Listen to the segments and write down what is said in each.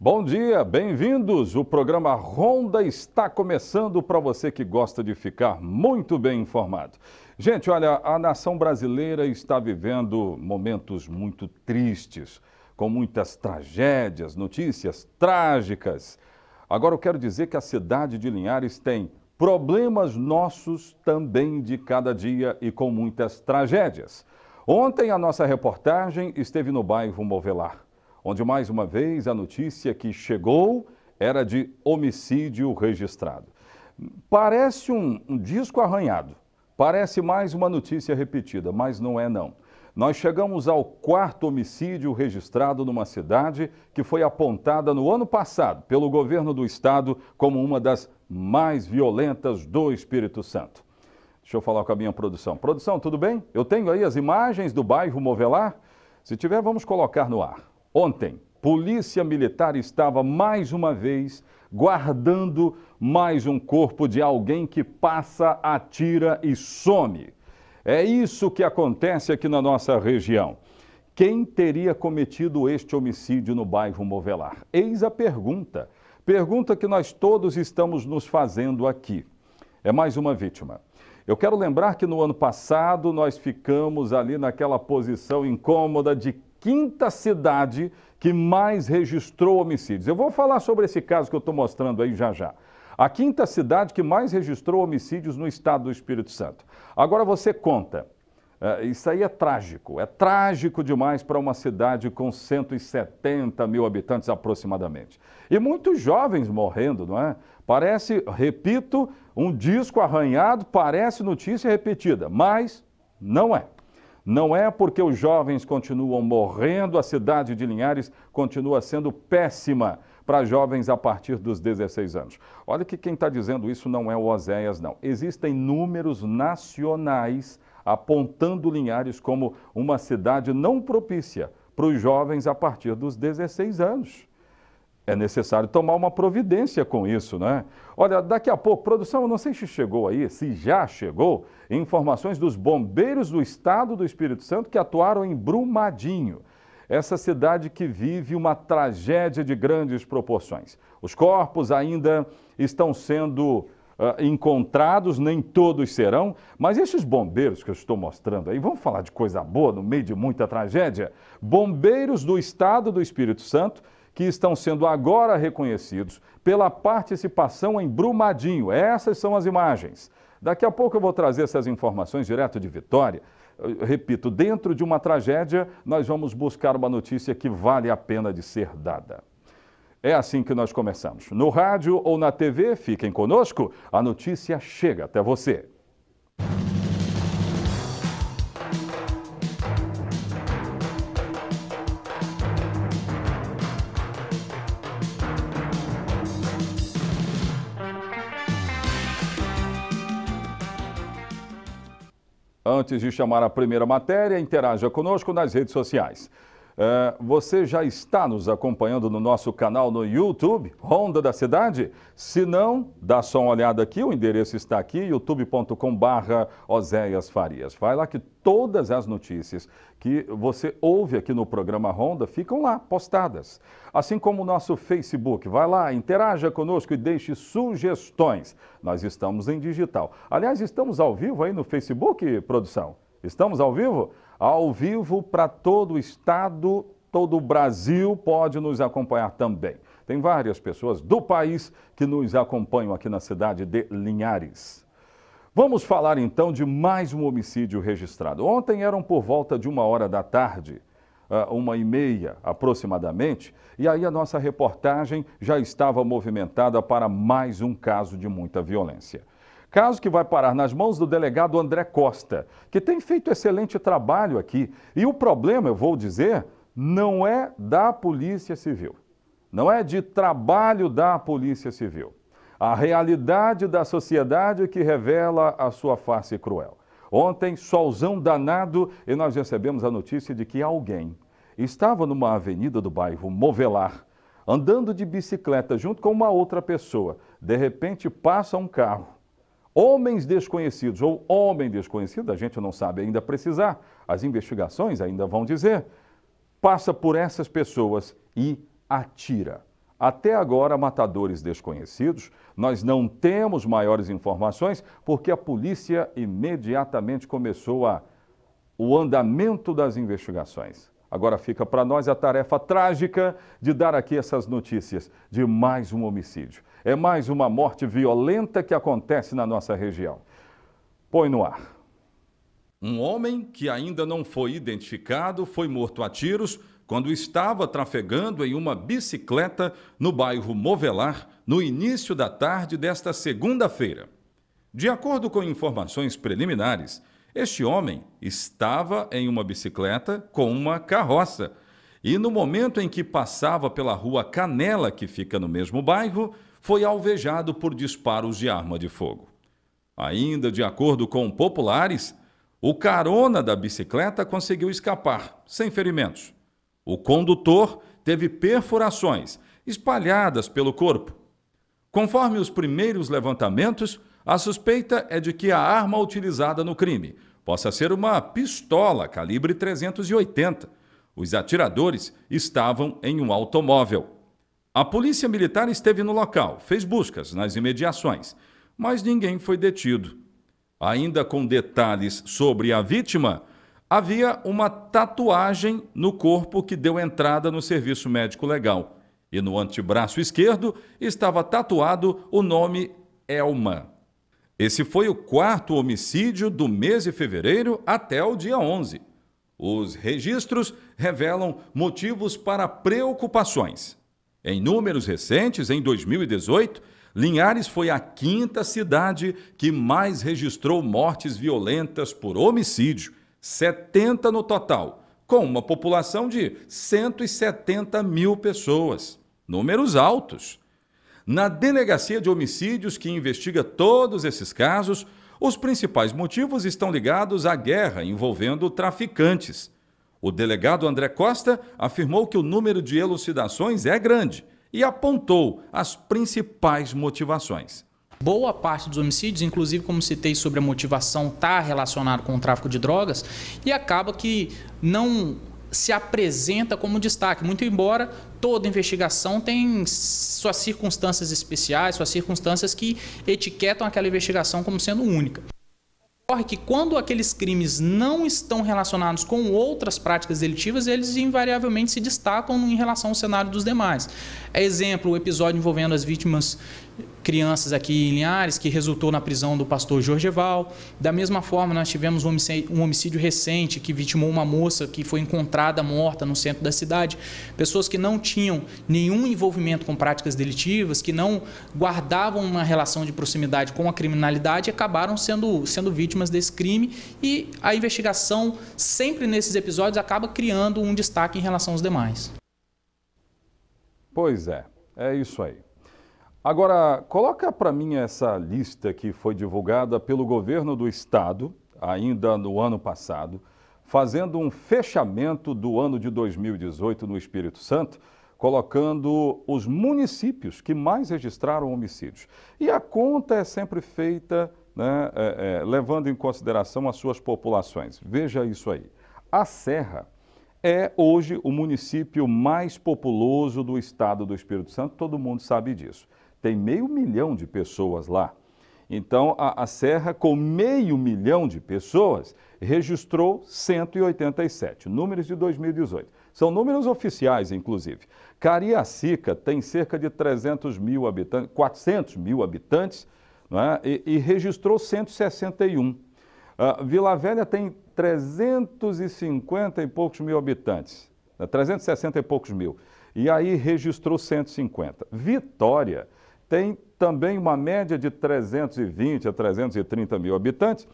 Bom dia, bem-vindos! O programa Ronda está começando para você que gosta de ficar muito bem informado. Gente, olha, a nação brasileira está vivendo momentos muito tristes, com muitas tragédias, notícias trágicas. Agora eu quero dizer que a cidade de Linhares tem problemas nossos também de cada dia e com muitas tragédias. Ontem a nossa reportagem esteve no bairro Movelar, onde mais uma vez a notícia que chegou era de homicídio registrado. Parece um disco arranhado, parece mais uma notícia repetida, mas não é não. Nós chegamos ao 4º homicídio registrado numa cidade que foi apontada no ano passado pelo governo do estado como uma das mais violentas do Espírito Santo. Deixa eu falar com a minha produção. Produção, tudo bem? Eu tenho aí as imagens do bairro Movelar. Se tiver, vamos colocar no ar. Ontem, Polícia Militar estava mais uma vez guardando mais um corpo de alguém que passa, atira e some. É isso que acontece aqui na nossa região. Quem teria cometido este homicídio no bairro Movelar? Eis a pergunta. Pergunta que nós todos estamos nos fazendo aqui. É mais uma vítima. Eu quero lembrar que no ano passado nós ficamos ali naquela posição incômoda de 5ª cidade que mais registrou homicídios. Eu vou falar sobre esse caso que eu estou mostrando aí já já. A 5ª cidade que mais registrou homicídios no estado do Espírito Santo. Agora você conta, isso aí é trágico demais para uma cidade com 170 mil habitantes aproximadamente. E muitos jovens morrendo, não é? Parece, repito, um disco arranhado, parece notícia repetida, mas não é. Não é porque os jovens continuam morrendo, a cidade de Linhares continua sendo péssima para jovens a partir dos 16 anos. Olha que quem está dizendo isso não é o Oséias, não. Existem números nacionais apontando Linhares como uma cidade não propícia para os jovens a partir dos 16 anos. É necessário tomar uma providência com isso, né? Olha, daqui a pouco, produção, eu não sei se chegou aí, se já chegou, informações dos bombeiros do estado do Espírito Santo que atuaram em Brumadinho. Essa cidade que vive uma tragédia de grandes proporções. Os corpos ainda estão sendo encontrados, nem todos serão, mas esses bombeiros que eu estou mostrando aí, vamos falar de coisa boa no meio de muita tragédia? Bombeiros do estado do Espírito Santo que estão sendo agora reconhecidos pela participação em Brumadinho. Essas são as imagens. Daqui a pouco eu vou trazer essas informações direto de Vitória. Eu repito, dentro de uma tragédia, nós vamos buscar uma notícia que vale a pena de ser dada. É assim que nós começamos. No rádio ou na TV, fiquem conosco, a notícia chega até você. Antes de chamar a primeira matéria, interaja conosco nas redes sociais. Você já está nos acompanhando no nosso canal no YouTube, Ronda da Cidade? Se não, dá só uma olhada aqui, o endereço está aqui, youtube.com/Oséias Farias. Vai lá que todas as notícias que você ouve aqui no programa Ronda ficam lá, postadas. Assim como o nosso Facebook. Vai lá, interaja conosco e deixe sugestões. Nós estamos em digital. Aliás, estamos ao vivo aí no Facebook, produção? Estamos ao vivo? Ao vivo para todo o estado, todo o Brasil pode nos acompanhar também. Tem várias pessoas do país que nos acompanham aqui na cidade de Linhares. Vamos falar então de mais um homicídio registrado. Ontem eram por volta de 1h da tarde, 1h30 aproximadamente, e aí a nossa reportagem já estava movimentada para mais um caso de muita violência. Caso que vai parar nas mãos do delegado André Costa, que tem feito excelente trabalho aqui. E o problema, eu vou dizer, não é da Polícia Civil. Não é de trabalho da Polícia Civil. A realidade da sociedade que revela a sua face cruel. Ontem, solzão danado, e nós recebemos a notícia de que alguém estava numa avenida do bairro Movelar, andando de bicicleta junto com uma outra pessoa. De repente, passa um carro. Homens desconhecidos ou homem desconhecido, a gente não sabe ainda precisar, as investigações ainda vão dizer, passa por essas pessoas e atira Até agora, matadores desconhecidos, nós não temos maiores informações porque a polícia imediatamente começou o andamento das investigações. Agora fica para nós a tarefa trágica de dar aqui essas notícias de mais um homicídio. É mais uma morte violenta que acontece na nossa região. Põe no ar. Um homem que ainda não foi identificado foi morto a tiros quando estava trafegando em uma bicicleta no bairro Movelar no início da tarde desta segunda-feira. De acordo com informações preliminares, este homem estava em uma bicicleta com uma carroça e no momento em que passava pela rua Canela, que fica no mesmo bairro, foi alvejado por disparos de arma de fogo. Ainda de acordo com populares, o carona da bicicleta conseguiu escapar, sem ferimentos. O condutor teve perfurações espalhadas pelo corpo. Conforme os primeiros levantamentos, a suspeita é de que a arma utilizada no crime possa ser uma pistola calibre 380. Os atiradores estavam em um automóvel. A polícia militar esteve no local, fez buscas nas imediações, mas ninguém foi detido. Ainda com detalhes sobre a vítima, havia uma tatuagem no corpo que deu entrada no serviço médico legal. E no antebraço esquerdo estava tatuado o nome Elma. Esse foi o 4º homicídio do mês de fevereiro até o dia 11. Os registros revelam motivos para preocupações. Em números recentes, em 2018, Linhares foi a 5ª cidade que mais registrou mortes violentas por homicídio, 70 no total, com uma população de 170 mil pessoas. Números altos. Na Delegacia de Homicídios, que investiga todos esses casos, os principais motivos estão ligados à guerra envolvendo traficantes. O delegado André Costa afirmou que o número de elucidações é grande e apontou as principais motivações. Boa parte dos homicídios, inclusive como citei sobre a motivação, está relacionado com o tráfico de drogas e acaba que não se apresenta como destaque, muito embora toda investigação tem suas circunstâncias especiais, suas circunstâncias que etiquetam aquela investigação como sendo única. Ocorre que quando aqueles crimes não estão relacionados com outras práticas delitivas, eles invariavelmente se destacam em relação ao cenário dos demais. Exemplo, o episódio envolvendo as vítimas crianças aqui em Linhares, que resultou na prisão do pastor Jorgeval. Da mesma forma, nós tivemos um homicídio recente que vitimou uma moça que foi encontrada morta no centro da cidade. Pessoas que não tinham nenhum envolvimento com práticas delitivas, que não guardavam uma relação de proximidade com a criminalidade, acabaram sendo vítimas desse crime e a investigação, sempre nesses episódios, acaba criando um destaque em relação aos demais. Pois é isso aí. Agora, coloca para mim essa lista que foi divulgada pelo governo do estado, ainda no ano passado, fazendo um fechamento do ano de 2018 no Espírito Santo, colocando os municípios que mais registraram homicídios. E a conta é sempre feita, né, levando em consideração as suas populações. Veja isso aí. A Serra é hoje o município mais populoso do estado do Espírito Santo, todo mundo sabe disso. Tem 500 mil de pessoas lá. Então, a Serra, com 500 mil de pessoas, registrou 187, números de 2018. São números oficiais, inclusive. Cariacica tem cerca de 300 mil habitantes, 400 mil habitantes, não é? e registrou 161. Vila Velha tem 350 e poucos mil habitantes, 360 e poucos mil, e aí registrou 150. Vitória tem também uma média de 320 a 330 mil habitantes,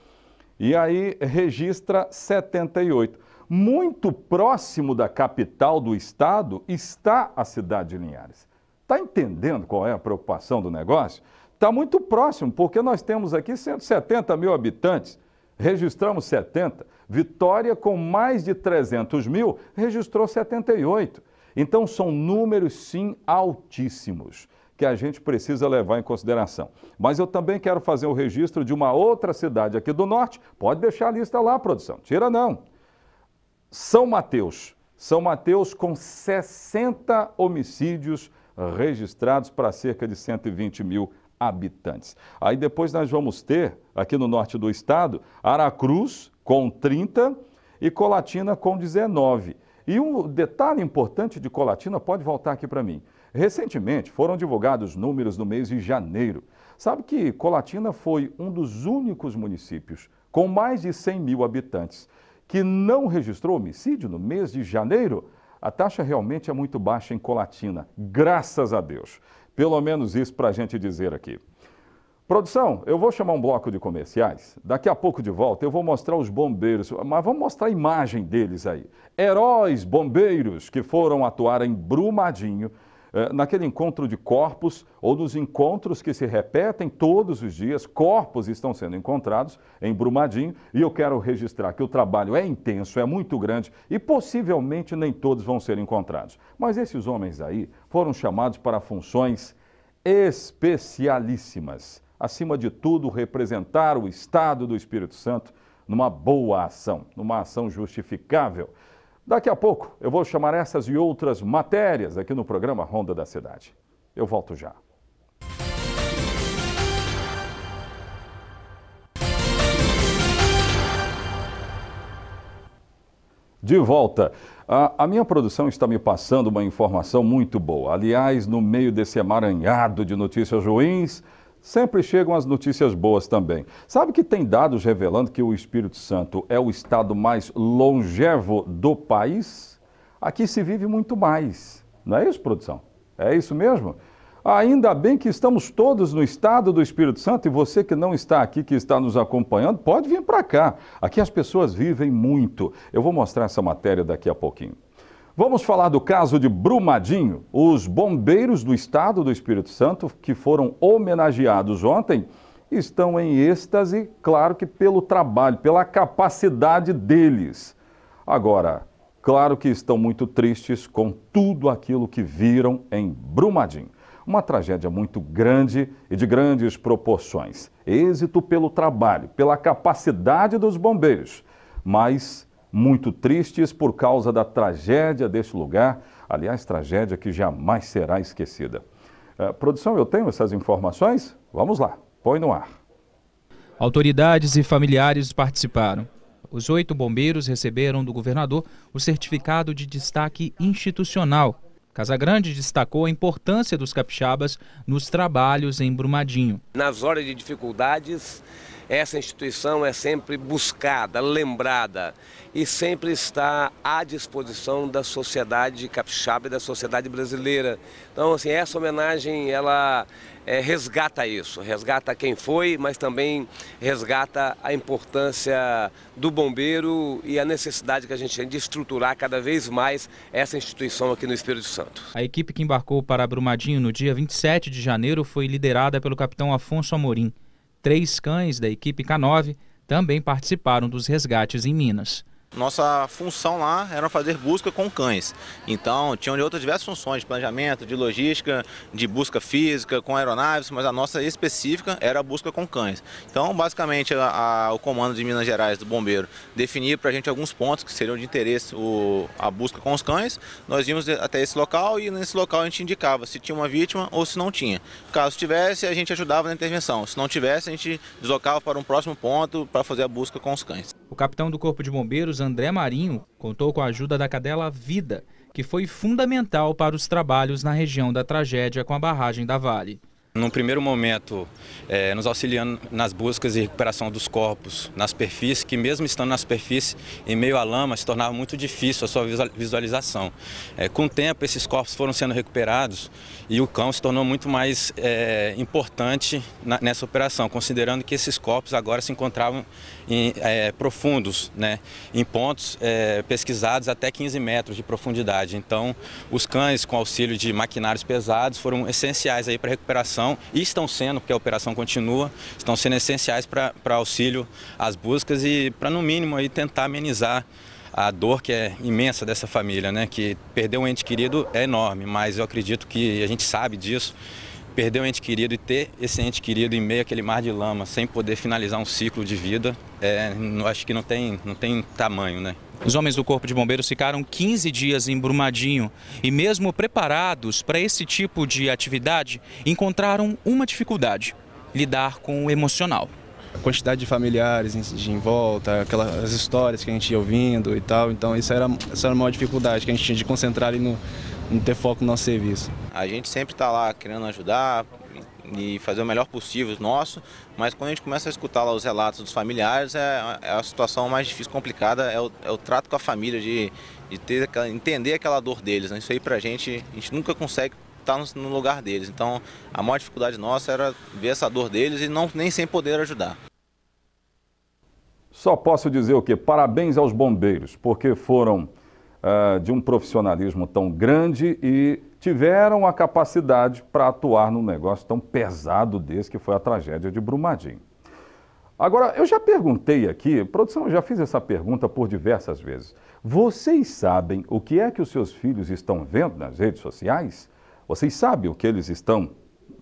e aí registra 78. Muito próximo da capital do estado está a cidade de Linhares. Está entendendo qual é a preocupação do negócio? Está muito próximo, porque nós temos aqui 170 mil habitantes, registramos 70. Vitória, com mais de 300 mil, registrou 78. Então, são números, sim, altíssimos, que a gente precisa levar em consideração. Mas eu também quero fazer o registro de uma outra cidade aqui do norte. Pode deixar a lista lá, produção. Tira não. São Mateus, São Mateus com 60 homicídios registrados para cerca de 120 mil habitantes. Aí depois nós vamos ter, aqui no norte do estado, Aracruz com 30 e Colatina com 19. E um detalhe importante de Colatina, pode voltar aqui para mim. Recentemente foram divulgados números no mês de janeiro. Sabe que Colatina foi um dos únicos municípios com mais de 100 mil habitantes que não registrou homicídio no mês de janeiro? A taxa realmente é muito baixa em Colatina, graças a Deus. Pelo menos isso para a gente dizer aqui. Produção, eu vou chamar um bloco de comerciais. Daqui a pouco de volta eu vou mostrar os bombeiros, mas vamos mostrar a imagem deles aí. Heróis bombeiros que foram atuar em Brumadinho, naquele encontro de corpos ou nos encontros que se repetem todos os dias. Corpos estão sendo encontrados em Brumadinho e eu quero registrar que o trabalho é intenso, é muito grande e possivelmente nem todos vão ser encontrados. Mas esses homens aí foram chamados para funções especialíssimas. Acima de tudo, representar o Estado do Espírito Santo numa boa ação, numa ação justificável. Daqui a pouco eu vou chamar essas e outras matérias aqui no programa Ronda da Cidade. Eu volto já. De volta. A minha produção está me passando uma informação muito boa. Aliás, no meio desse emaranhado de notícias ruins, sempre chegam as notícias boas também. Sabe que tem dados revelando que o Espírito Santo é o estado mais longevo do país? Aqui se vive muito mais. Não é isso, produção? É isso mesmo? Ainda bem que estamos todos no estado do Espírito Santo e você que não está aqui, que está nos acompanhando, pode vir para cá. Aqui as pessoas vivem muito. Eu vou mostrar essa matéria daqui a pouquinho. Vamos falar do caso de Brumadinho. Os bombeiros do estado do Espírito Santo, que foram homenageados ontem, estão em êxtase, claro que pelo trabalho, pela capacidade deles. Agora, claro que estão muito tristes com tudo aquilo que viram em Brumadinho. Uma tragédia muito grande e de grandes proporções. Êxito pelo trabalho, pela capacidade dos bombeiros, mas muito tristes por causa da tragédia deste lugar, aliás, tragédia que jamais será esquecida. Produção, eu tenho essas informações? Vamos lá, põe no ar. Autoridades e familiares participaram. Os 8 bombeiros receberam do governador o certificado de destaque institucional. Casagrande destacou a importância dos capixabas nos trabalhos em Brumadinho. Nas horas de dificuldades, essa instituição é sempre buscada, lembrada e sempre está à disposição da sociedade capixaba e da sociedade brasileira. Então, assim, essa homenagem, ela resgata isso, resgata quem foi, mas também resgata a importância do bombeiro e a necessidade que a gente tem de estruturar cada vez mais essa instituição aqui no Espírito Santo. A equipe que embarcou para Brumadinho no dia 27 de janeiro foi liderada pelo capitão Afonso Amorim. 3 cães da equipe K9 também participaram dos resgates em Minas. Nossa função lá era fazer busca com cães, então tinham outras diversas funções de planejamento, de logística, de busca física com aeronaves, mas a nossa específica era a busca com cães. Então basicamente o comando de Minas Gerais do bombeiro definia para a gente alguns pontos que seriam de interesse a busca com os cães. Nós íamos até esse local e nesse local a gente indicava se tinha uma vítima ou se não tinha. Caso tivesse, a gente ajudava na intervenção, se não tivesse a gente deslocava para um próximo ponto para fazer a busca com os cães. O capitão do Corpo de Bombeiros, André Marinho, contou com a ajuda da cadela Vida, que foi fundamental para os trabalhos na região da tragédia com a barragem da Vale. Num primeiro momento, nos auxiliando nas buscas e recuperação dos corpos na superfície, que mesmo estando na superfície, em meio à lama, se tornava muito difícil a sua visualização. Com o tempo, esses corpos foram sendo recuperados e o cão se tornou muito mais importante nessa operação, considerando que esses corpos agora se encontravam profundos, né, em pontos pesquisados até 15 metros de profundidade. Então, os cães, com auxílio de maquinários pesados, foram essenciais aí para a recuperação e estão sendo, porque a operação continua, estão sendo essenciais para auxílio às buscas e para, no mínimo, aí, tentar amenizar a dor que é imensa dessa família, né? Que perder um ente querido é enorme, mas eu acredito que a gente sabe disso. Perder um ente querido e ter esse ente querido em meio àquele mar de lama, sem poder finalizar um ciclo de vida, eu acho que não tem tamanho, né? Os homens do Corpo de Bombeiros ficaram 15 dias em Brumadinho e, mesmo preparados para esse tipo de atividade, encontraram uma dificuldade: lidar com o emocional. A quantidade de familiares em volta, aquelas histórias que a gente ia ouvindo e tal, então essa era a maior dificuldade que a gente tinha de concentrar ali no ter foco no nosso serviço. A gente sempre está lá querendo ajudar e fazer o melhor possível nosso, mas quando a gente começa a escutar lá os relatos dos familiares, é a situação mais difícil, complicada, é o trato com a família, de entender aquela dor deles, né? Isso aí pra gente, a gente nunca consegue estar no lugar deles, então a maior dificuldade nossa era ver essa dor deles e nem sem poder ajudar. Só posso dizer o quê? Parabéns aos bombeiros, porque foram de um profissionalismo tão grande e tiveram a capacidade para atuar num negócio tão pesado desse que foi a tragédia de Brumadinho. Agora, eu já perguntei aqui, produção, eu já fiz essa pergunta por diversas vezes. Vocês sabem o que é que os seus filhos estão vendo nas redes sociais? Vocês sabem o que eles estão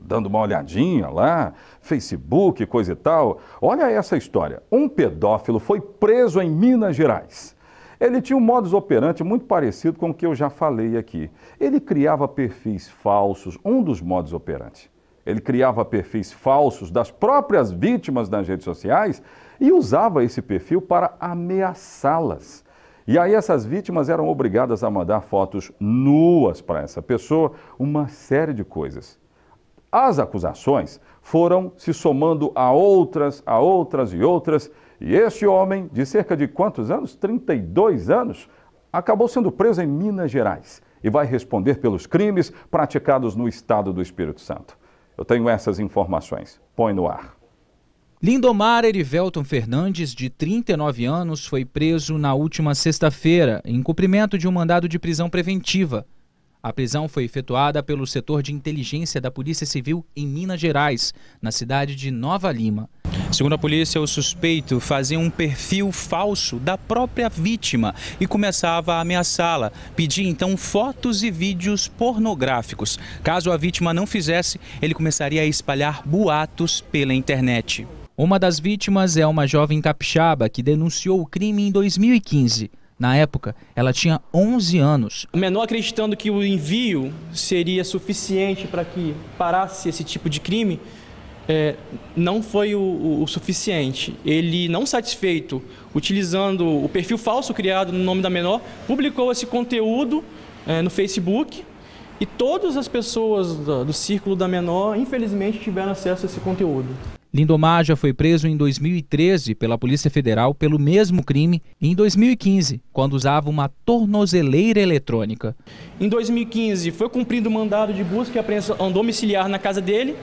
dando uma olhadinha lá, Facebook, coisa e tal? Olha essa história. Um pedófilo foi preso em Minas Gerais. Ele tinha um modus operandi muito parecido com o que eu já falei aqui. Ele criava perfis falsos, um dos modus operandi. Ele criava perfis falsos das próprias vítimas nas redes sociais e usava esse perfil para ameaçá-las. E aí essas vítimas eram obrigadas a mandar fotos nuas para essa pessoa, uma série de coisas. As acusações foram se somando a outras e outras, e este homem, de cerca de quantos anos? 32 anos, acabou sendo preso em Minas Gerais e vai responder pelos crimes praticados no estado do Espírito Santo. Eu tenho essas informações. Põe no ar. Lindomar Erivelton Fernandes, de 39 anos, foi preso na última sexta-feira em cumprimento de um mandado de prisão preventiva. A prisão foi efetuada pelo setor de inteligência da Polícia Civil em Minas Gerais, na cidade de Nova Lima. Segundo a polícia, o suspeito fazia um perfil falso da própria vítima e começava a ameaçá-la. Pedia então fotos e vídeos pornográficos. Caso a vítima não fizesse, ele começaria a espalhar boatos pela internet. Uma das vítimas é uma jovem capixaba que denunciou o crime em 2015. Na época, ela tinha 11 anos. O menor, acreditando que o envio seria suficiente para que parasse esse tipo de crime, não foi o suficiente. Ele, não satisfeito, utilizando o perfil falso criado no nome da menor, publicou esse conteúdo no Facebook e todas as pessoas do círculo da menor, infelizmente, tiveram acesso a esse conteúdo. Lindomar já foi preso em 2013 pela Polícia Federal pelo mesmo crime e em 2015, quando usava uma tornozeleira eletrônica. Em 2015, foi cumprido o mandado de busca e apreensão domiciliar na casa dele,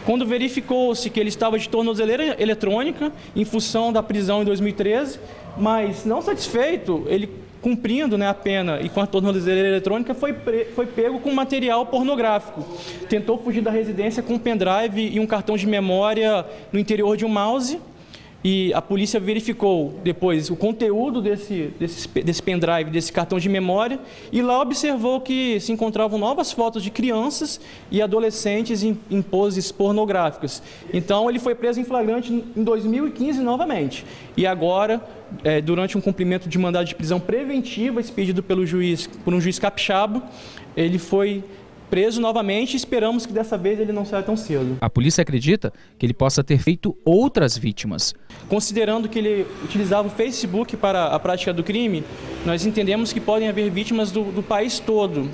quando verificou-se que ele estava de tornozeleira eletrônica, em função da prisão em 2013, mas não satisfeito, ele cumprindo a pena e com a tornozeleira eletrônica, foi pego com material pornográfico. Tentou fugir da residência com um pendrive e um cartão de memória no interior de um mouse. E a polícia verificou depois o conteúdo desse pendrive, desse cartão de memória, e lá observou que se encontravam novas fotos de crianças e adolescentes em poses pornográficas. Então ele foi preso em flagrante em 2015 novamente. E agora, durante um cumprimento de mandado de prisão preventiva expedido por um juiz capixaba, ele foi preso novamente e esperamos que dessa vez ele não saia tão cedo. A polícia acredita que ele possa ter feito outras vítimas. Considerando que ele utilizava o Facebook para a prática do crime, nós entendemos que podem haver vítimas do país todo,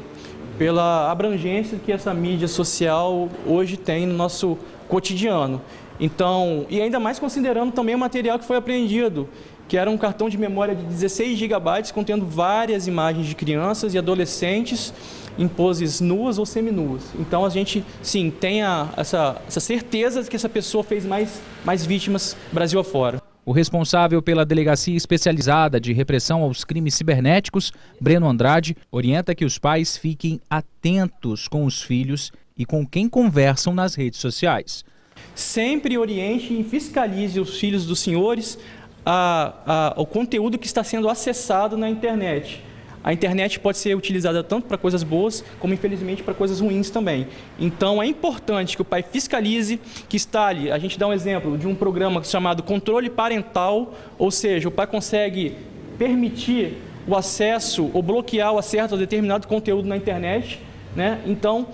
pela abrangência que essa mídia social hoje tem no nosso cotidiano. Então, e ainda mais considerando também o material que foi apreendido, que era um cartão de memória de 16 GB contendo várias imagens de crianças e adolescentes em poses nuas ou seminuas. Então a gente, sim, tem essa certeza de que essa pessoa fez mais vítimas Brasil afora. O responsável pela Delegacia Especializada de Repressão aos Crimes Cibernéticos, Breno Andrade, orienta que os pais fiquem atentos com os filhos e com quem conversam nas redes sociais. Sempre oriente e fiscalize os filhos dos senhores ao conteúdo que está sendo acessado na internet. A internet pode ser utilizada tanto para coisas boas, como infelizmente para coisas ruins também. Então é importante que o pai fiscalize, que instale, a gente dá um exemplo de um programa chamado controle parental, ou seja, o pai consegue permitir o acesso ou bloquear o acesso a determinado conteúdo na internet, né? Então,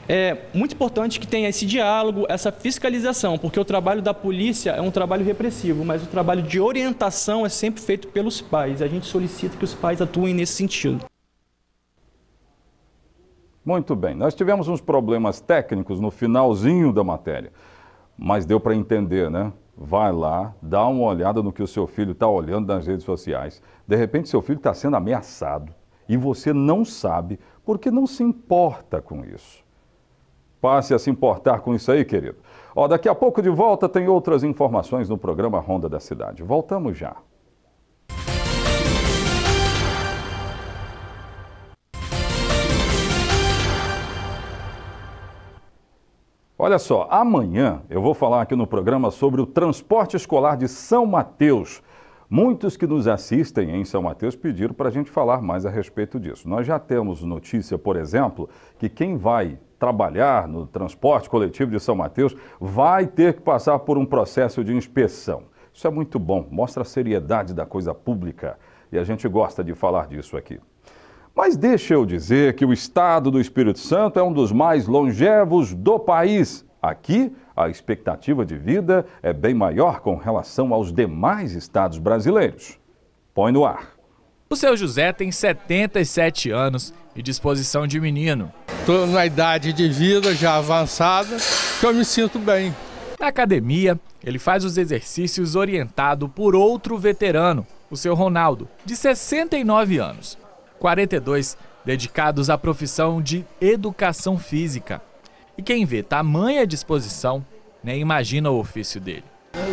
é muito importante que tenha esse diálogo, essa fiscalização, porque o trabalho da polícia é um trabalho repressivo, mas o trabalho de orientação é sempre feito pelos pais. A gente solicita que os pais atuem nesse sentido. Muito bem, nós tivemos uns problemas técnicos no finalzinho da matéria, mas deu para entender, né? Vai lá, dá uma olhada no que o seu filho está olhando nas redes sociais. De repente, seu filho está sendo ameaçado e você não sabe porque não se importa com isso. Passe a se importar com isso aí, querido. Ó, daqui a pouco de volta tem outras informações no programa Ronda da Cidade. Voltamos já. Olha só, amanhã eu vou falar aqui no programa sobre o transporte escolar de São Mateus. Muitos que nos assistem em São Mateus pediram para a gente falar mais a respeito disso. Nós já temos notícia, por exemplo, que quem vai trabalhar no transporte coletivo de São Mateus vai ter que passar por um processo de inspeção. Isso é muito bom, mostra a seriedade da coisa pública e a gente gosta de falar disso aqui. Mas deixa eu dizer que o estado do Espírito Santo é um dos mais longevos do país. Aqui, a expectativa de vida é bem maior com relação aos demais estados brasileiros. Põe no ar. O seu José tem 77 anos e disposição de menino. Estou numa idade de vida já avançada, que eu me sinto bem. Na academia, ele faz os exercícios orientado por outro veterano, o seu Ronaldo, de 69 anos. 42 dedicados à profissão de educação física. E quem vê tamanha disposição, nem imagina o ofício dele.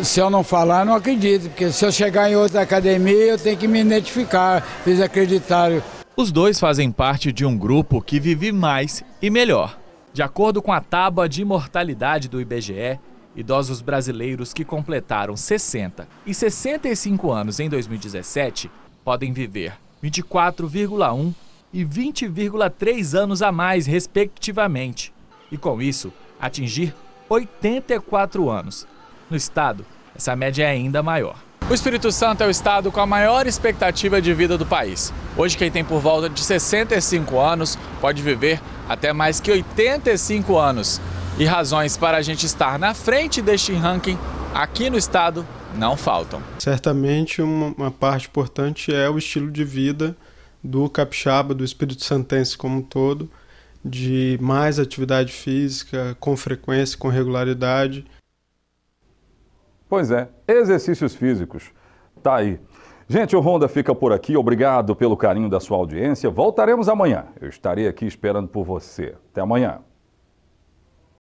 Se eu não falar, não acredito, porque se eu chegar em outra academia, eu tenho que me identificar, eles acreditaram. Os dois fazem parte de um grupo que vive mais e melhor. De acordo com a tábua de mortalidade do IBGE, idosos brasileiros que completaram 60 e 65 anos em 2017 podem viver 24,1 e 20,3 anos a mais, respectivamente. E com isso, atingir 84 anos. No estado, essa média é ainda maior. O Espírito Santo é o estado com a maior expectativa de vida do país. Hoje, quem tem por volta de 65 anos pode viver até mais que 85 anos. E razões para a gente estar na frente deste ranking aqui no estado não faltam. Certamente uma parte importante é o estilo de vida do capixaba, do espírito santense como um todo, de mais atividade física, com frequência, com regularidade. Pois é, exercícios físicos, tá aí. Gente, o Ronda fica por aqui, obrigado pelo carinho da sua audiência. Voltaremos amanhã, eu estarei aqui esperando por você. Até amanhã.